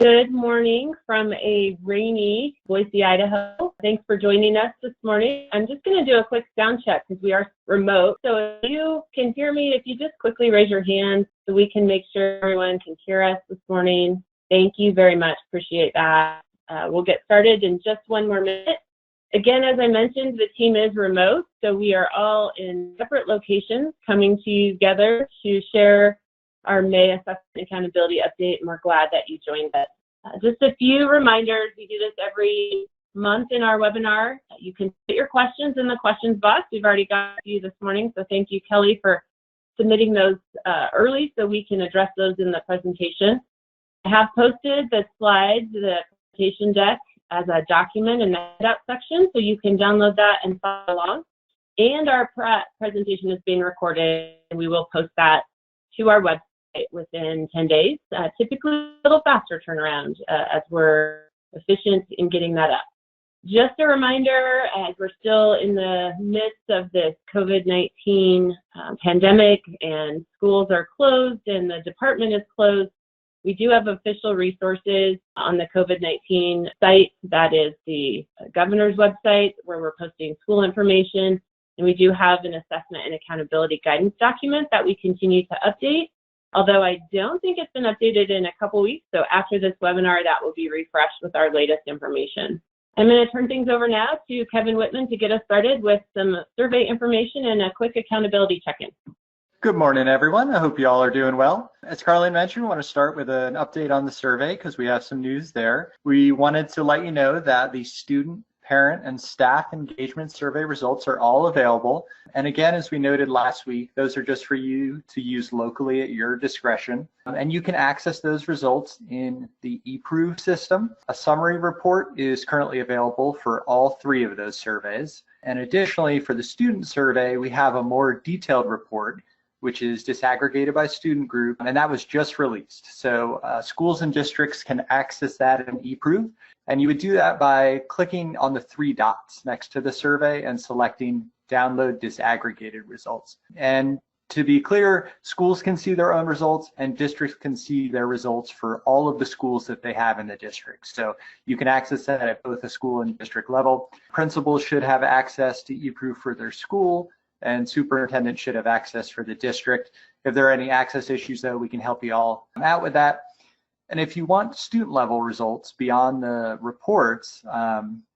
Good morning from a rainy Boise, Idaho. Thanks for joining us this morning. I'm just going to do a quick sound check because we are remote. So if you can hear me, if you just quickly raise your hand so we can make sure everyone can hear us this morning. Thank you very much. Appreciate that. We'll get started in just one more minute. Again, as I mentioned, the team is remote, so we are all in separate locations coming together to share our May Assessment Accountability Update, and we're glad that you joined us. Just a few reminders, we do this every month in our webinar. You can put your questions in the questions box. We've already got a few this morning, so thank you, Kelly, for submitting those early so we can address those in the presentation. I have posted the slides, the presentation deck, as a document in the handout section, so you can download that and follow along. And our presentation is being recorded, and we will post that to our website within 10 days, typically a little faster turnaround as we're efficient in getting that up. Just a reminder, as we're still in the midst of this COVID-19 pandemic and schools are closed and the department is closed, we do have official resources on the COVID-19 site. That is the governor's website where we're posting school information. And we do have an assessment and accountability guidance document that we continue to update. Although I don't think it's been updated in a couple weeks, so after this webinar, that will be refreshed with our latest information. I'm going to turn things over now to Kevin Whitman to get us started with some survey information and a quick accountability check-in. Good morning, everyone. I hope you all are doing well. As Carlin mentioned, we want to start with an update on the survey because we have some news there. We wanted to let you know that the student, parent, and staff engagement survey results are all available. And again, as we noted last week, those are just for you to use locally at your discretion. And you can access those results in the eProve system. A summary report is currently available for all three of those surveys. And additionally, for the student survey, we have a more detailed report, which is disaggregated by student group, and that was just released. So schools and districts can access that in eProve. And you would do that by clicking on the three dots next to the survey and selecting download disaggregated results. And to be clear, schools can see their own results and districts can see their results for all of the schools that they have in the district. So you can access that at both the school and district level. Principals should have access to eProve for their school, and superintendent should have access for the district. If there are any access issues, though, we can help you all out with that. And if you want student level results beyond the reports,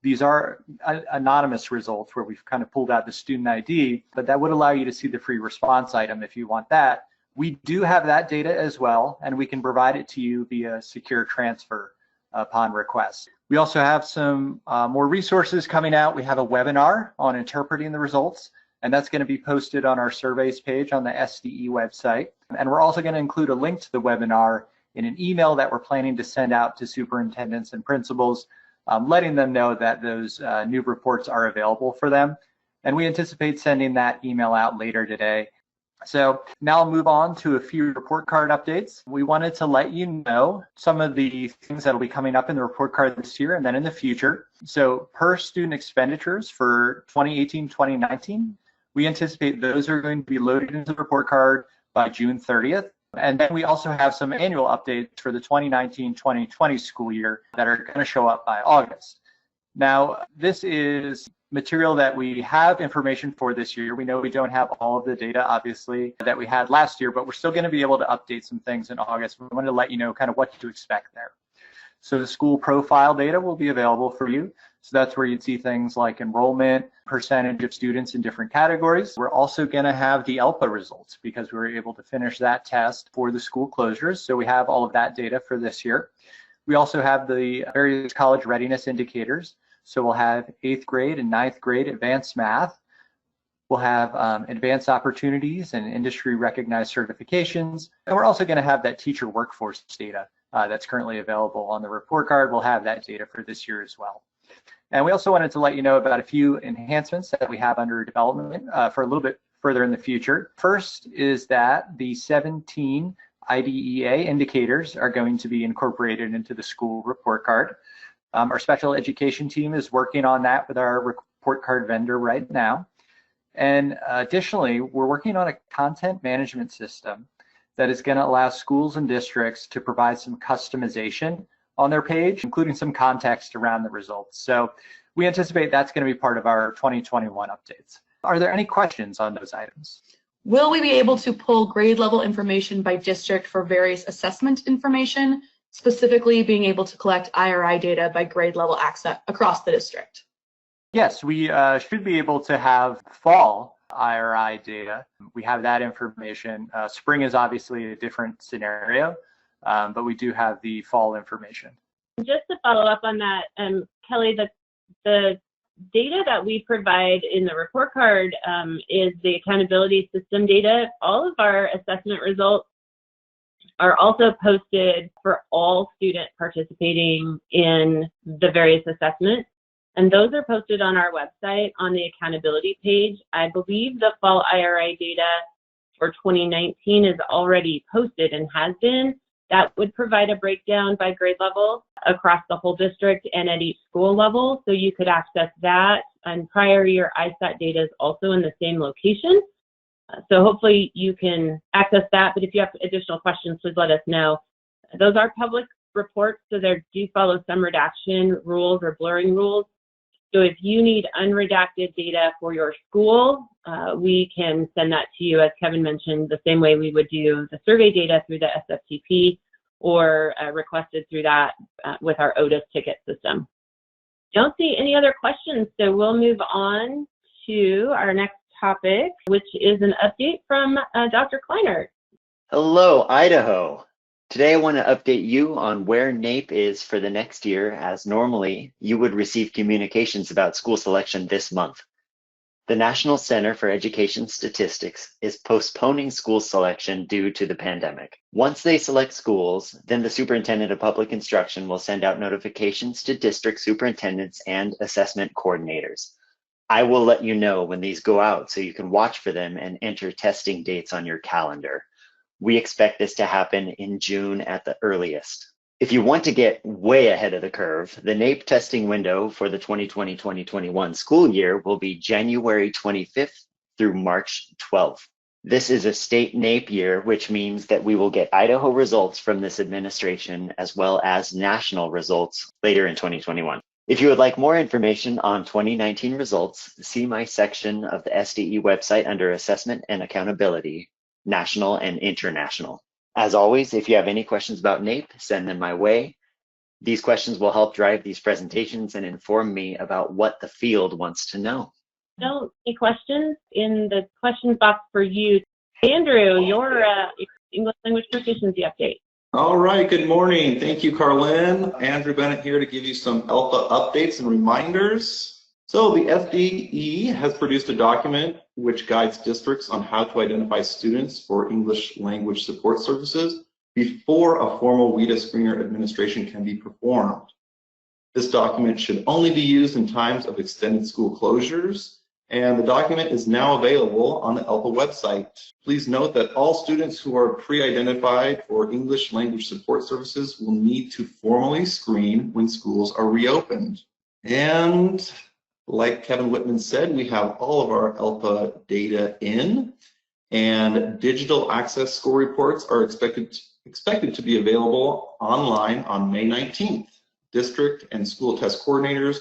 these are anonymous results where we've kind of pulled out the student ID, but that would allow you to see the free response item if you want that. We do have that data as well, and we can provide it to you via secure transfer upon request. We also have some more resources coming out. We have a webinar on interpreting the results, and that's going to be posted on our surveys page on the SDE website. And we're also going to include a link to the webinar in an email that we're planning to send out to superintendents and principals, letting them know that those new reports are available for them. And we anticipate sending that email out later today. So now I'll move on to a few report card updates. We wanted to let you know some of the things that will be coming up in the report card this year and then in the future. So per student expenditures for 2018-2019, we anticipate those are going to be loaded into the report card by June 30th. And then we also have some annual updates for the 2019-2020 school year that are going to show up by August. Now, this is material that we have information for this year. We know we don't have all of the data, obviously, that we had last year, but we're still going to be able to update some things in August. We wanted to let you know kind of what to expect there. So the school profile data will be available for you. So that's where you'd see things like enrollment, percentage of students in different categories. We're also going to have the ELPA results because we were able to finish that test for the school closures. So we have all of that data for this year. We also have the various college readiness indicators. So we'll have 8th grade and 9th grade advanced math. We'll have advanced opportunities and industry recognized certifications. And we're also going to have that teacher workforce data that's currently available on the report card. We'll have that data for this year as well. And we also wanted to let you know about a few enhancements that we have under development for a little bit further in the future. First is that the 17 IDEA indicators are going to be incorporated into the school report card. Our special education team is working on that with our report card vendor right now. And additionally, we're working on a content management system that is going to allow schools and districts to provide some customization on their page, including some context around the results. So we anticipate that's going to be part of our 2021 updates. Are there any questions on those items? Will we be able to pull grade level information by district for various assessment information, specifically being able to collect IRI data by grade level access across the district? Yes, we should be able to have fall IRI data. We have that information. Spring is obviously a different scenario, but we do have the fall information. Just to follow up on that, Kelly, the data that we provide in the report card is the accountability system data. All of our assessment results are also posted for all students participating in the various assessments. And those are posted on our website on the accountability page. I believe the fall IRI data for 2019 is already posted and has been. That would provide a breakdown by grade level across the whole district and at each school level. So you could access that. And prior year ISAT data is also in the same location. So hopefully you can access that. But if you have additional questions, please let us know. Those are public reports, so they do follow some redaction rules or blurring rules. So if you need unredacted data for your school, we can send that to you, as Kevin mentioned, the same way we would do the survey data through the SFTP or requested through that with our Otis ticket system. Don't see any other questions, so we'll move on to our next topic, which is an update from Dr. Kleinert. Hello, Idaho. Today I want to update you on where NAEP is for the next year, as normally you would receive communications about school selection this month. The National Center for Education Statistics is postponing school selection due to the pandemic. Once they select schools, then the Superintendent of Public Instruction will send out notifications to district superintendents and assessment coordinators. I will let you know when these go out so you can watch for them and enter testing dates on your calendar. We expect this to happen in June at the earliest. If you want to get way ahead of the curve, the NAEP testing window for the 2020-2021 school year will be January 25th through March 12th. This is a state NAEP year, which means that we will get Idaho results from this administration as well as national results later in 2021. If you would like more information on 2019 results, see my section of the SDE website under Assessment and Accountability, National and International. As always, if you have any questions about NAEP, send them my way. These questions will help drive these presentations and inform me about what the field wants to know. Any questions in the questions box for you? Andrew, your English language proficiency update. All right, good morning. Thank you, Carlin. Andrew Bennett here to give you some ELPA updates and reminders. So the SDE has produced a document which guides districts on how to identify students for English language support services before a formal WIDA screener administration can be performed. This document should only be used in times of extended school closures, and the document is now available on the ELPA website. Please note that all students who are pre-identified for English language support services will need to formally screen when schools are reopened. And like Kevin Whitman said, we have all of our ELPA data in, and digital access score reports are expected to be available online on May 19th. District and school test coordinators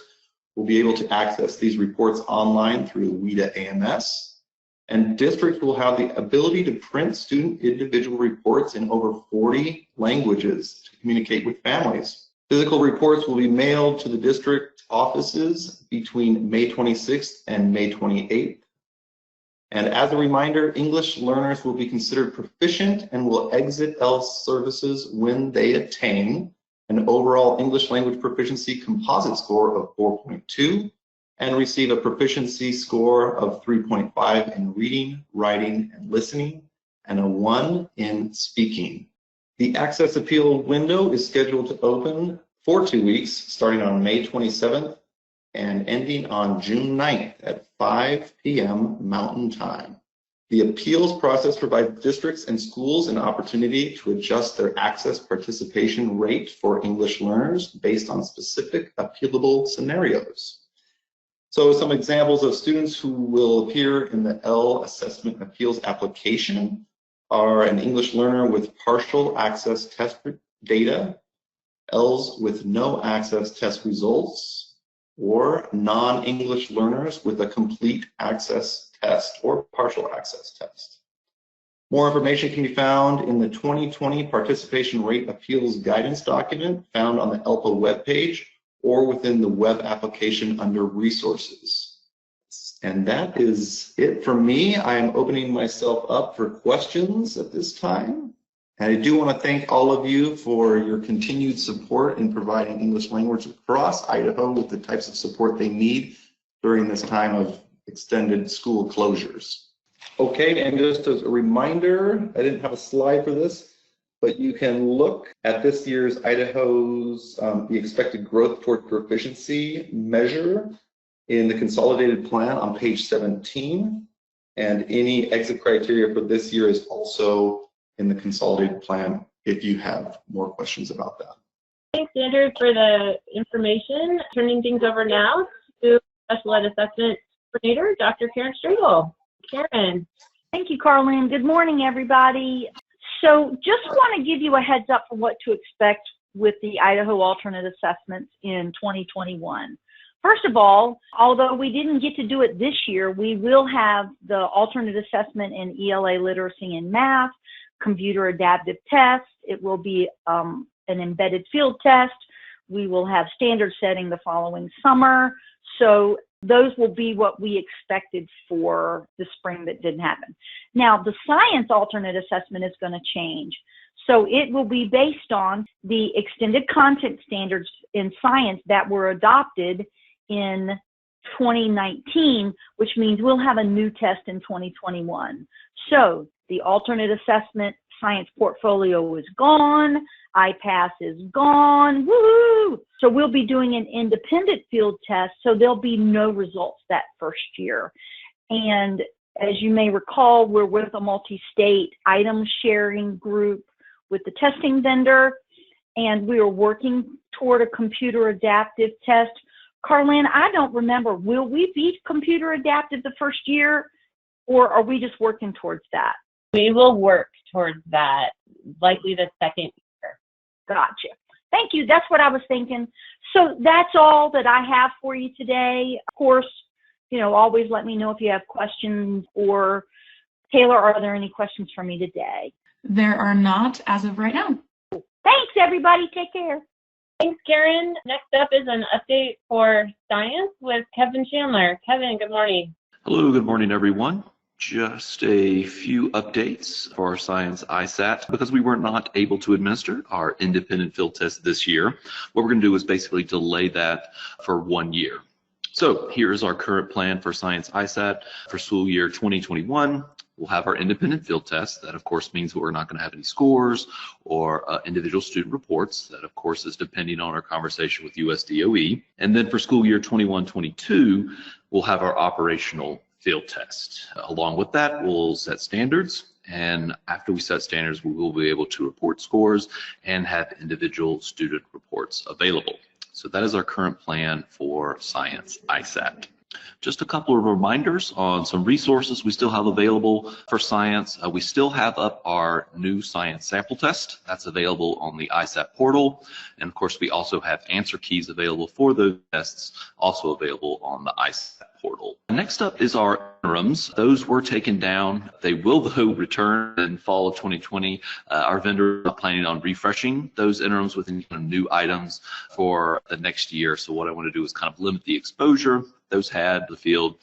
will be able to access these reports online through WIDA AMS, and districts will have the ability to print student individual reports in over 40 languages to communicate with families. Physical reports will be mailed to the district offices between May 26th and May 28th. And as a reminder, English learners will be considered proficient and will exit ELS services when they attain an overall English language proficiency composite score of 4.2 and receive a proficiency score of 3.5 in reading, writing, and listening, and a 1 in speaking. The access appeal window is scheduled to open for 2 weeks, starting on May 27th and ending on June 9th at 5 p.m. Mountain Time. The appeals process provides districts and schools an opportunity to adjust their access participation rate for English learners based on specific appealable scenarios. So some examples of students who will appear in the L assessment appeals application are an English learner with partial access test data, ELs with no access test results, or non-English learners with a complete access test or partial access test. More information can be found in the 2020 Participation Rate Appeals Guidance document found on the ELPA webpage or within the web application under Resources. And that is it from me. I am opening myself up for questions at this time. And I do want to thank all of you for your continued support in providing English language across Idaho with the types of support they need during this time of extended school closures. Okay, and just as a reminder, I didn't have a slide for this, but you can look at this year's Idaho's the expected growth toward proficiency measure in the consolidated plan on page 17, and any exit criteria for this year is also in the consolidated plan if you have more questions about that. Thanks, Andrew, for the information. Turning things over now to Special Ed Assessment Coordinator, Dr. Karen Striegel. Karen. Thank you, Carlin. Good morning, everybody. So just want to give you a heads up for what to expect with the Idaho alternate assessments in 2021. First of all, although we didn't get to do it this year, we will have the alternate assessment in ELA literacy and math, computer adaptive tests. It will be an embedded field test. We will have standard setting the following summer. So those will be what we expected for the spring that didn't happen. Now, the science alternate assessment is going to change. So it will be based on the extended content standards in science that were adopted in 2019, which means we'll have a new test in 2021. So the alternate assessment science portfolio is gone, IPASS is gone, woohoo! So we'll be doing an independent field test, so there'll be no results that first year. And as you may recall, we're with a multi-state item sharing group with the testing vendor, and we are working toward a computer adaptive test. Carlin, I don't remember, will we be computer adaptive the first year, or are we just working towards that? We will work towards that, likely the second year. Gotcha. Thank you. That's what I was thinking. So that's all that I have for you today. Of course, you know, always let me know if you have questions, or Taylor, are there any questions for me today? There are not as of right now. Thanks, everybody. Take care. Thanks, Karen. Next up is an update for science with Kevin Chandler. Kevin, good morning. Hello, good morning, everyone. Just a few updates for our science ISAT. Because we were not able to administer our independent field test this year, what we're going to do is basically delay that for 1 year. So here's our current plan for science ISAT for school year 2021. We'll have our independent field test. That, of course, means we're not going to have any scores or individual student reports. That, of course, is depending on our conversation with USDOE. And then for school year 21-22, we'll have our operational field test. Along with that, we'll set standards. And after we set standards, we will be able to report scores and have individual student reports available. So that is our current plan for science ISAT. Just a couple of reminders on some resources we still have available for science. We still have up our new science sample test. That's available on the ISAT portal. And of course, we also have answer keys available for those tests, also available on the ISAT portal. Next up is our interims. Those were taken down. They will, though, return in fall of 2020. Our vendor is planning on refreshing those interims with new items for the next year. So what I want to do is kind of limit the exposure those had the field.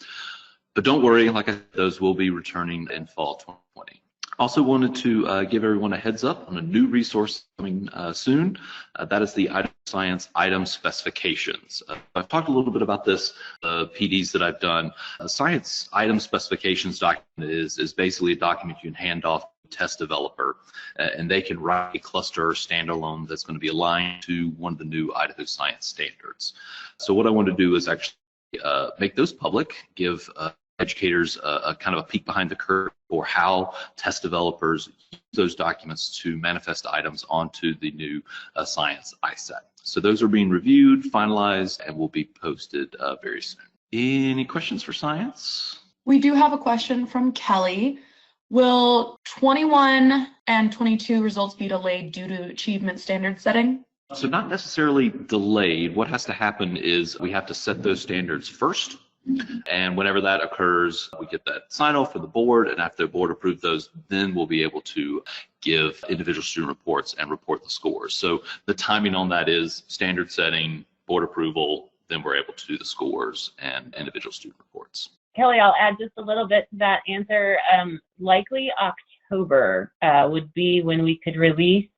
But don't worry, like I said, those will be returning in fall 2020. Also wanted to give everyone a heads up on a new resource coming soon. That is the Science Item Specifications. I've talked a little bit about this, PDs that I've done. Science Item Specifications document is basically a document you can hand off to a test developer, and they can write a cluster standalone that's going to be aligned to one of the new Idaho science standards. So what I want to do is actually make those public, give educators a kind of a peek behind the curve for how test developers use those documents to manifest items onto the new science ISAT. So those are being reviewed, finalized, and will be posted very soon. Any questions for science? We do have a question from Kelly. Will 21 and 22 results be delayed due to achievement standard setting? So not necessarily delayed. What has to happen is we have to set those standards first. And whenever that occurs, we get that sign off for the board, and after the board approves those, then we'll be able to give individual student reports and report the scores. So the timing on that is standard setting, board approval, then we're able to do the scores and individual student reports. Kelly, I'll add just a little bit to that answer. Likely October would be when we could release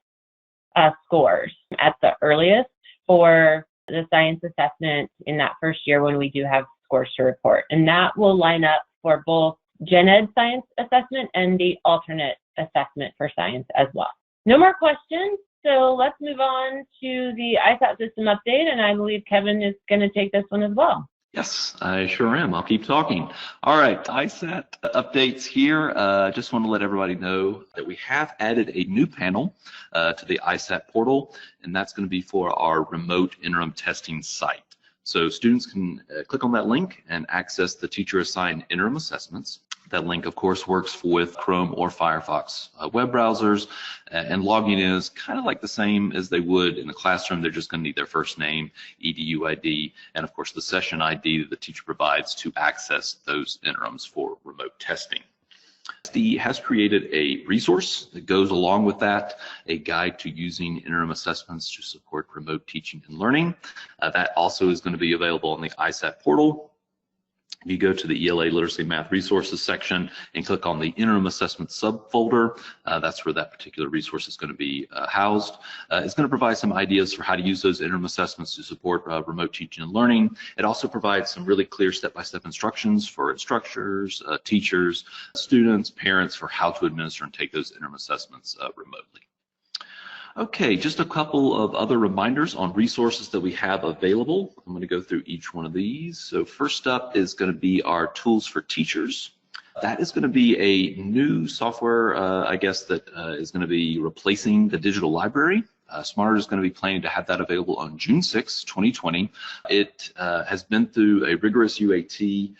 scores at the earliest for the science assessment in that first year when we do have scores to report. And that will line up for both Gen Ed science assessment and the alternate assessment for science as well. No more questions, so let's move on to the ISAT system update, and I believe Kevin is going to take this one as well. Yes, I sure am. I'll keep talking. All right, ISAT updates here. Just want to let everybody know that we have added a new panel to the ISAT portal, and that's going to be for our remote interim testing site. So students can click on that link and access the teacher-assigned interim assessments. That link, of course, works with Chrome or Firefox web browsers, and logging in is kind of like the same as they would in the classroom. They're just going to need their first name, EDU ID, and of course the session ID that the teacher provides to access those interims for remote testing. SD has created a resource that goes along with that, a guide to using interim assessments to support remote teaching and learning. That also is going to be available on the ISAT portal. If you go to the ELA Literacy Math Resources section and click on the Interim Assessment subfolder, that's where that particular resource is going to be housed. It's going to provide some ideas for how to use those interim assessments to support remote teaching and learning. It also provides some really clear step-by-step instructions for instructors, teachers, students, parents for how to administer and take those interim assessments remotely. Okay, just a couple of other reminders on resources that we have available. I'm going to go through each one of these. So first up is going to be our tools for teachers. That is going to be a new software, I guess, that is going to be replacing the digital library. Smarter is going to be planning to have that available on June 6, 2020. It has been through a rigorous UAT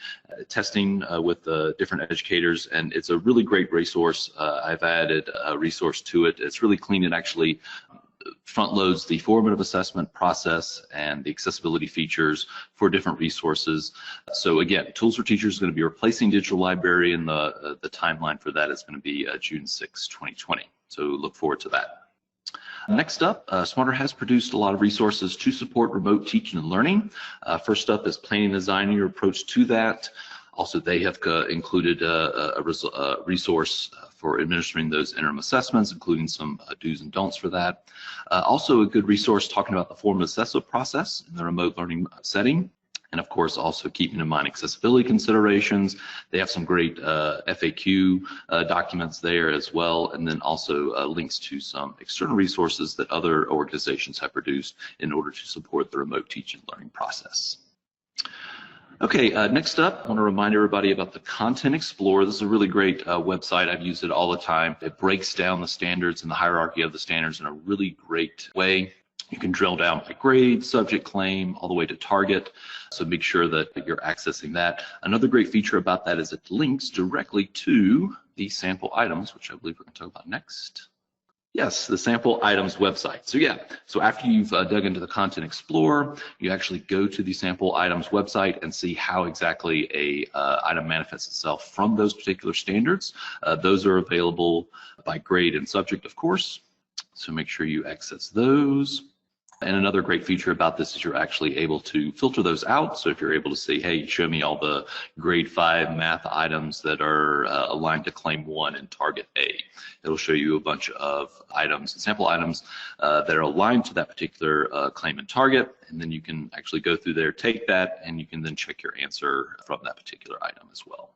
testing with different educators, and it's a really great resource. I've added a resource to it. It's really clean. It actually front loads the formative assessment process and the accessibility features for different resources. So again, tools for teachers is going to be replacing digital library, and the timeline for that is going to be June 6, 2020. So look forward to that. Next up, Smarter has produced a lot of resources to support remote teaching and learning. First up is planning and designing your approach to that. Also, they have included a resource for administering those interim assessments, including some do's and don'ts for that. Also, a good resource talking about the formative assessment process in the remote learning setting. And of course, also keeping in mind accessibility considerations. They have some great FAQ documents there as well, and then also links to some external resources that other organizations have produced in order to support the remote teaching and learning process. Okay, next up, I want to remind everybody about the Content Explorer. This is a really great website. I've used it all the time. It breaks down the standards and the hierarchy of the standards in a really great way. You can drill down by grade, subject, claim, all the way to target. So make sure that you're accessing that. Another great feature about that is it links directly to the sample items, which I believe we're going to talk about next. Yes, the sample items website. So yeah, so after you've dug into the Content Explorer, you actually go to the sample items website and see how exactly a item manifests itself from those particular standards. Those are available by grade and subject, of course. So make sure you access those. And another great feature about this is you're actually able to filter those out. So if you're able to say, hey, show me all the grade 5 math items that are aligned to claim 1 and target A, it'll show you a bunch of items, sample items that are aligned to that particular claim and target. And then you can actually go through there, take that, and you can then check your answer from that particular item as well.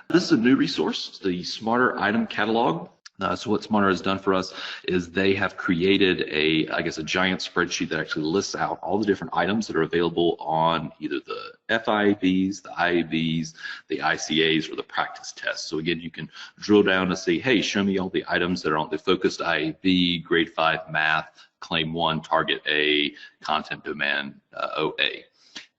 This is a new resource, the Smarter Item Catalog. So what Smarter has done for us is they have created a giant spreadsheet that actually lists out all the different items that are available on either the FIEBs, the IABs, the ICAs, or the practice tests. So again, you can drill down and say, hey, show me all the items that are on the focused IAB, grade 5 math, claim 1, target A, content domain OA.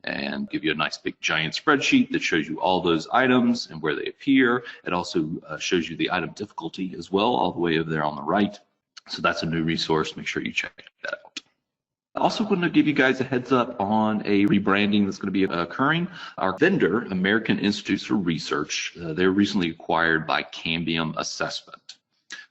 And give you a nice big giant spreadsheet that shows you all those items and where they appear. It also shows you the item difficulty as well, all the way over there on the right. So that's a new resource. Make sure you check that out. I also want to give you guys a heads up on a rebranding that's going to be occurring. Our vendor, American Institutes for Research, they're recently acquired by Cambium Assessment.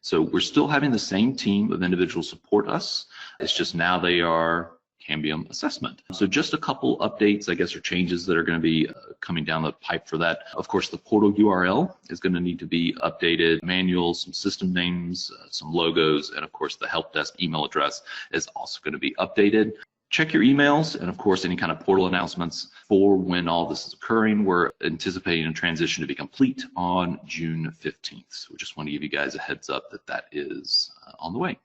So we're still having the same team of individuals support us. It's just now they are Cambium Assessment. So just a couple updates, I guess, or changes that are going to be coming down the pipe for that. Of course, the portal URL is going to need to be updated, manuals, some system names, some logos, and of course the help desk email address is also going to be updated. Check your emails and of course any kind of portal announcements for when all this is occurring. We're anticipating a transition to be complete on June 15th. So we just want to give you guys a heads up that that is on the way.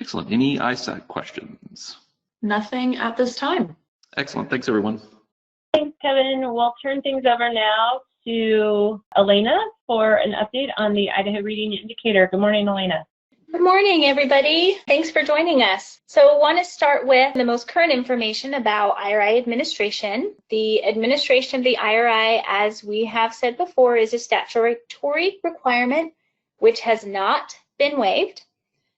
Excellent. Any ISAT questions? Nothing at this time. Excellent. Thanks, everyone. Thanks, Kevin. We'll turn things over now to Elena for an update on the Idaho Reading Indicator. Good morning, Elena. Good morning, everybody. Thanks for joining us. So I want to start with the most current information about IRI administration. The administration of the IRI, as we have said before, is a statutory requirement which has not been waived.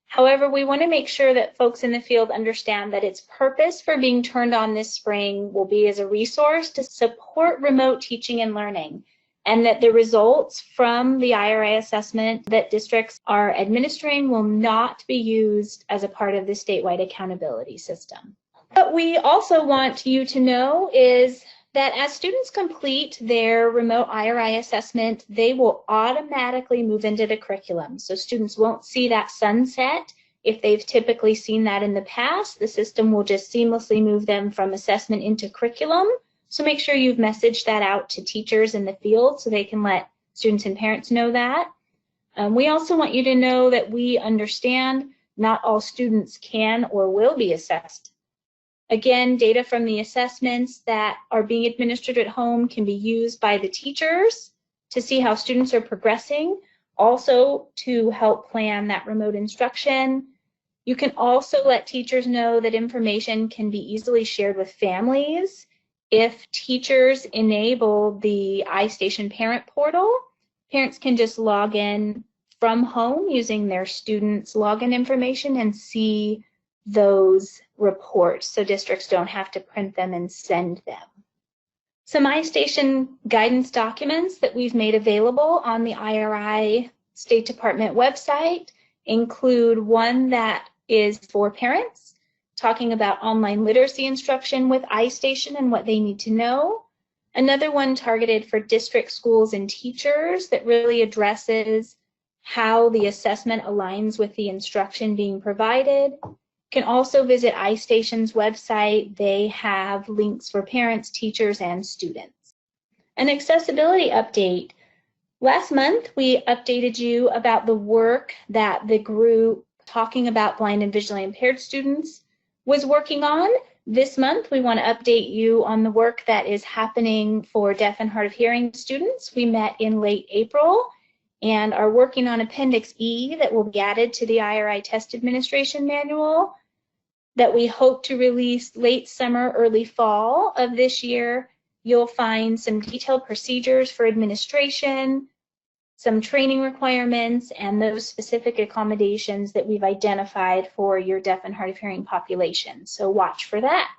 However, we want to make sure that folks in the field understand that its purpose for being turned on this spring will be as a resource to support remote teaching and learning, and that the results from the IRI assessment that districts are administering will not be used as a part of the statewide accountability system. What we also want you to know is that as students complete their remote IRI assessment, they will automatically move into the curriculum. So students won't see that sunset. If they've typically seen that in the past, the system will just seamlessly move them from assessment into curriculum. So make sure you've messaged that out to teachers in the field so they can let students and parents know that. We also want you to know that we understand not all students can or will be assessed. Again, data from the assessments that are being administered at home can be used by the teachers to see how students are progressing, also to help plan that remote instruction. You can also let teachers know that information can be easily shared with families. If teachers enable the iStation parent portal, parents can just log in from home using their students' login information and see those reports, so districts don't have to print them and send them. Some iStation guidance documents that we've made available on the IRI State Department website include one that is for parents, talking about online literacy instruction with iStation and what they need to know. Another one targeted for district schools and teachers that really addresses how the assessment aligns with the instruction being provided. You can also visit iStation's website. They have links for parents, teachers, and students. An accessibility update. Last month, we updated you about the work that the group talking about blind and visually impaired students was working on. This month, we want to update you on the work that is happening for deaf and hard of hearing students. We met in late April and are working on Appendix E that will be added to the IRI Test Administration Manual that we hope to release late summer, early fall of this year. You'll find some detailed procedures for administration, some training requirements, and those specific accommodations that we've identified for your deaf and hard of hearing population. So watch for that.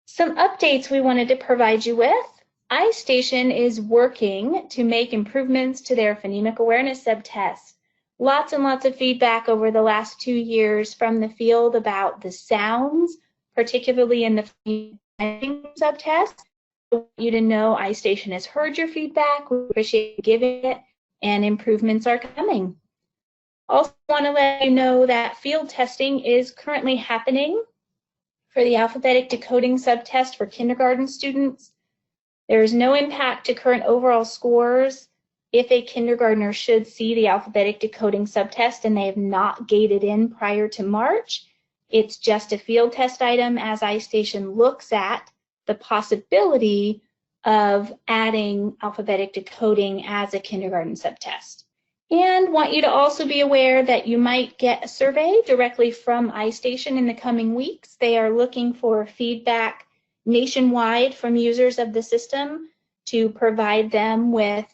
Some updates we wanted to provide you with. iStation is working to make improvements to their phonemic awareness subtest. Lots and lots of feedback over the last 2 years from the field about the sounds, particularly in the phonemic subtest. I want you to know iStation has heard your feedback. We appreciate you giving it, and improvements are coming. Also want to let you know that field testing is currently happening for the alphabetic decoding subtest for kindergarten students. There is no impact to current overall scores if a kindergartner should see the alphabetic decoding subtest and they have not gated in prior to March. It's just a field test item as iStation looks at the possibility of adding alphabetic decoding as a kindergarten subtest. And want you to also be aware that you might get a survey directly from iStation in the coming weeks. They are looking for feedback nationwide from users of the system to provide them with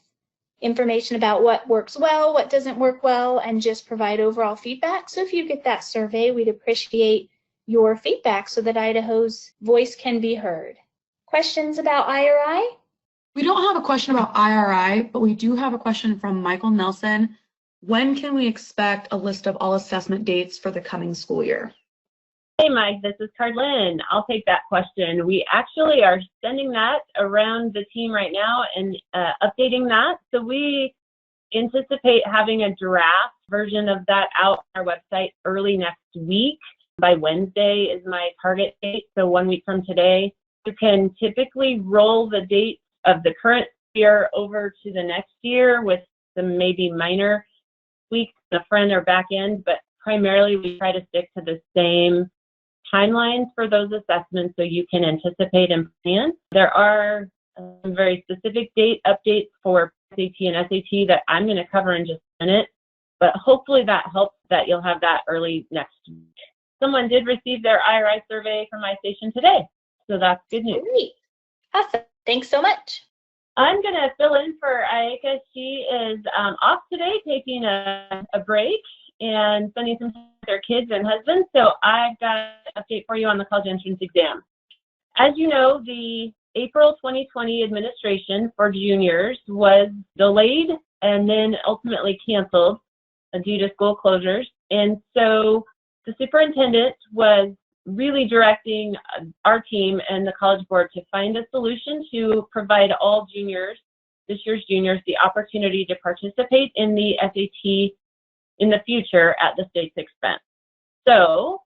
information about what works well, what doesn't work well, and just provide overall feedback. So if you get that survey, we'd appreciate your feedback so that Idaho's voice can be heard. Questions about IRI? We don't have a question about IRI, but we do have a question from Michael Nelson. When can we expect a list of all assessment dates for the coming school year? Hey, Mike, this is Carlin. I'll take that question. We actually are sending that around the team right now and updating that. So we anticipate having a draft version of that out on our website early next week. By Wednesday is my target date, so 1 week from today. You can typically roll the date of the current year over to the next year with some maybe minor tweaks in the front or back end, but primarily we try to stick to the same timelines for those assessments so you can anticipate and plan. There are some very specific date updates for SAT and SAT that I'm going to cover in just a minute, but hopefully that helps that you'll have that early next week. Someone did receive their IRI survey from Istation today, so that's good news. Great. Awesome. Thanks so much. I'm going to fill in for Aika. She is off today, taking a break and spending some time with their kids and husband. So I've got an update for you on the college entrance exam. As you know, the April 2020 administration for juniors was delayed and then ultimately canceled due to school closures. And so the superintendent was really directing our team and the College Board to find a solution to provide all juniors, this year's juniors, the opportunity to participate in the SAT in the future at the state's expense. So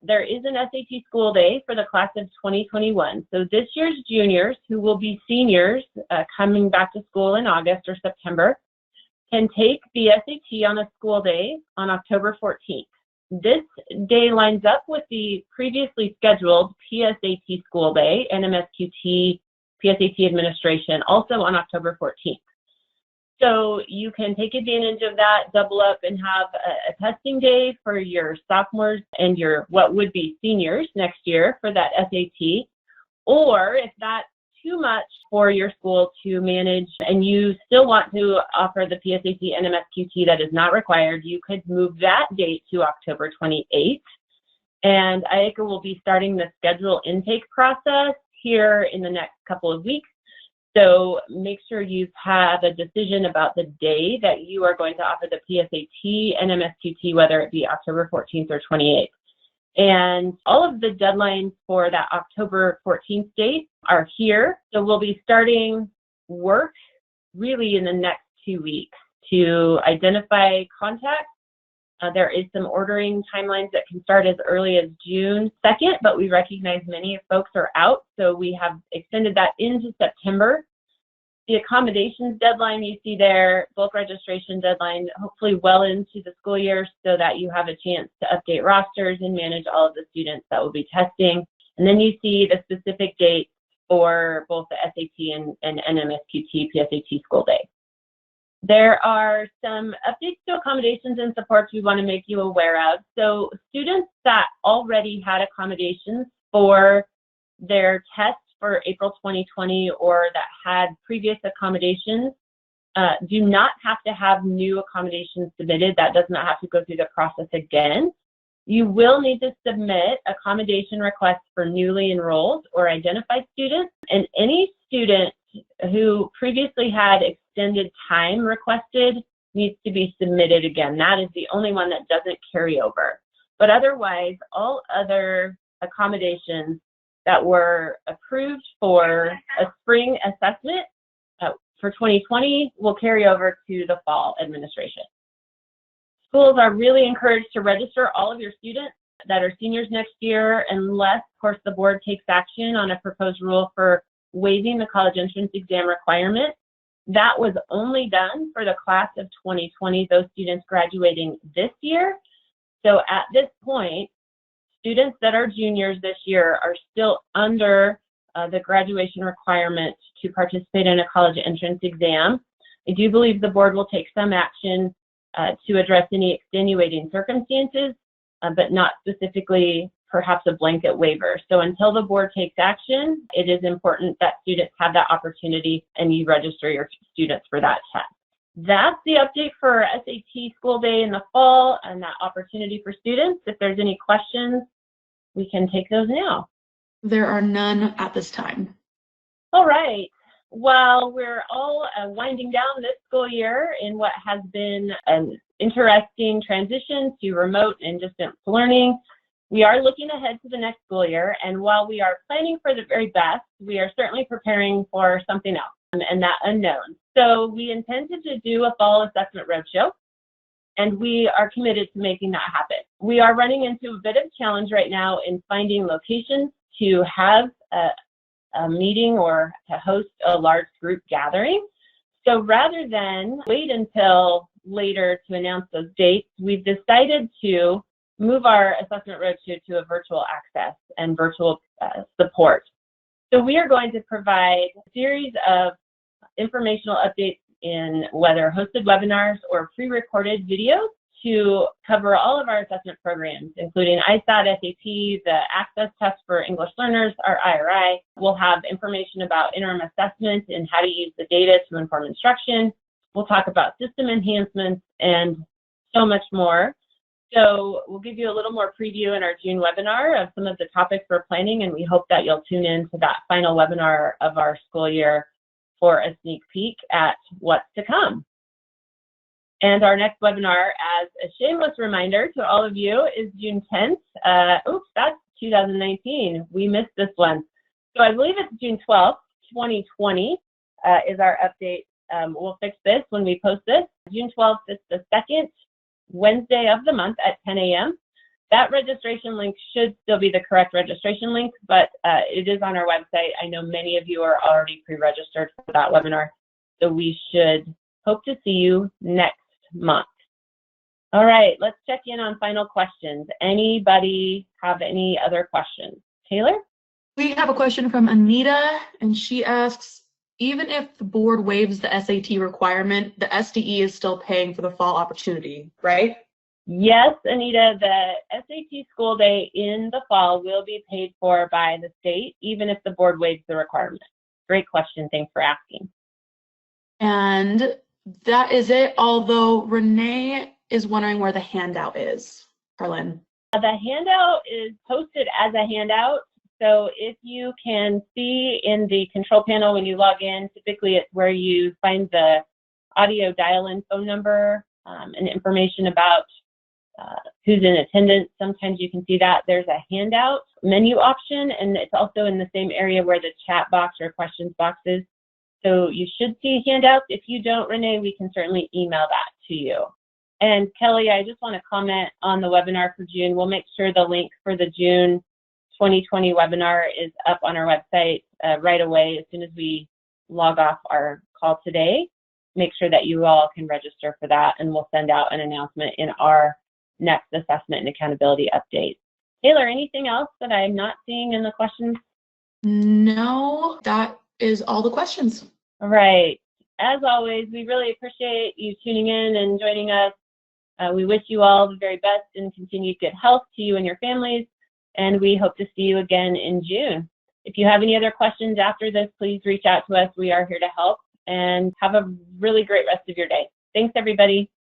there is an SAT school day for the class of 2021. So this year's juniors, who will be seniors coming back to school in August or September, can take the SAT on a school day on October 14th. This day lines up with the previously scheduled PSAT school day, NMSQT PSAT administration, also on October 14th. So you can take advantage of that, double up, and have a testing day for your sophomores and your what would be seniors next year for that SAT. Or if that's too much for your school to manage and you still want to offer the PSAT NMSQT that is not required, you could move that date to October 28th. And IACA will be starting the schedule intake process here in the next couple of weeks. So make sure you have a decision about the day that you are going to offer the PSAT NMSQT, whether it be October 14th or 28th. And all of the deadlines for that October 14th date are here. So we'll be starting work really in the next 2 weeks to identify contacts. There is some ordering timelines that can start as early as June 2nd, but we recognize many folks are out, so we have extended that into September. The accommodations deadline you see there, bulk registration deadline, hopefully well into the school year so that you have a chance to update rosters and manage all of the students that will be testing. And then you see the specific dates for both the SAT and NMSQT PSAT school day. There are some updates to accommodations and supports we want to make you aware of. So students that already had accommodations for their tests for April 2020 or that had previous accommodations do not have to have new accommodations submitted. That does not have to go through the process again. You will need to submit accommodation requests for newly enrolled or identified students, and any student who previously had extended time requested needs to be submitted again. That is the only one that doesn't carry over. But otherwise, all other accommodations that were approved for a spring assessment for 2020 will carry over to the fall administration. Schools are really encouraged to register all of your students that are seniors next year unless, of course, the board takes action on a proposed rule for waiving the college entrance exam requirement. That was only done for the class of 2020, those students graduating this year. So at this point, students that are juniors this year are still under the graduation requirement to participate in a college entrance exam. I do believe the board will take some action to address any extenuating circumstances, but not specifically perhaps a blanket waiver. So until the board takes action, it is important that students have that opportunity and you register your students for that test. That's the update for SAT school day in the fall and that opportunity for students. If there's any questions we can take those now. There are none at this time. All right. Well, we're all winding down this school year in what has been an interesting transition to remote and distance learning. We are looking ahead to the next school year, and while we are planning for the very best, we are certainly preparing for something else, and that unknown. So we intended to do a fall assessment roadshow, and we are committed to making that happen. We are running into a bit of challenge right now in finding locations to have a meeting or to host a large group gathering. So rather than wait until later to announce those dates, we've decided to move our assessment roadshow to a virtual access and virtual support. So we are going to provide a series of informational updates in whether hosted webinars or pre-recorded videos to cover all of our assessment programs, including ISAT, SAT, the Access Test for English Learners, our IRI. We'll have information about interim assessment and how to use the data to inform instruction. We'll talk about system enhancements and so much more. So we'll give you a little more preview in our June webinar of some of the topics we're planning, and we hope that you'll tune in to that final webinar of our school year for a sneak peek at what's to come. And our next webinar, as a shameless reminder to all of you, is June 10th. Oops, that's 2019. We missed this one. So I believe it's June 12th, 2020 is our update. We'll fix this when we post this. June 12th is the second Wednesday of the month at 10 a.m. That registration link should still be the correct registration link, but it is on our website. I know many of you are already pre-registered for that webinar, so we should hope to see you next month. All right, let's check in on final questions. Anybody have any other questions? Taylor? We have a question from Anita, and she asks, even if the board waives the SAT requirement, the SDE is still paying for the fall opportunity, right? Yes, Anita, the SAT school day in the fall will be paid for by the state, even if the board waives the requirement. Great question. Thanks for asking. And that is it, although Renee is wondering where the handout is. Carlin. The handout is posted as a handout. So if you can see in the control panel when you log in, typically it's where you find the audio dial-in phone number and information about who's in attendance. Sometimes you can see that there's a handout menu option, and it's also in the same area where the chat box or questions box is. So you should see handouts. If you don't, Renee, we can certainly email that to you. And Kelly, I just want to comment on the webinar for June. We'll make sure the link for the June 2020 webinar is up on our website right away as soon as we log off our call today. Make sure that you all can register for that, and we'll send out an announcement in our next assessment and accountability update. Taylor, anything else that I'm not seeing in the questions? No, that is all the questions. All right. As always, we really appreciate you tuning in and joining us. We wish you all the very best and continued good health to you and your families, and we hope to see you again in June. If you have any other questions after this, please reach out to us. We are here to help, and have a really great rest of your day. Thanks, everybody.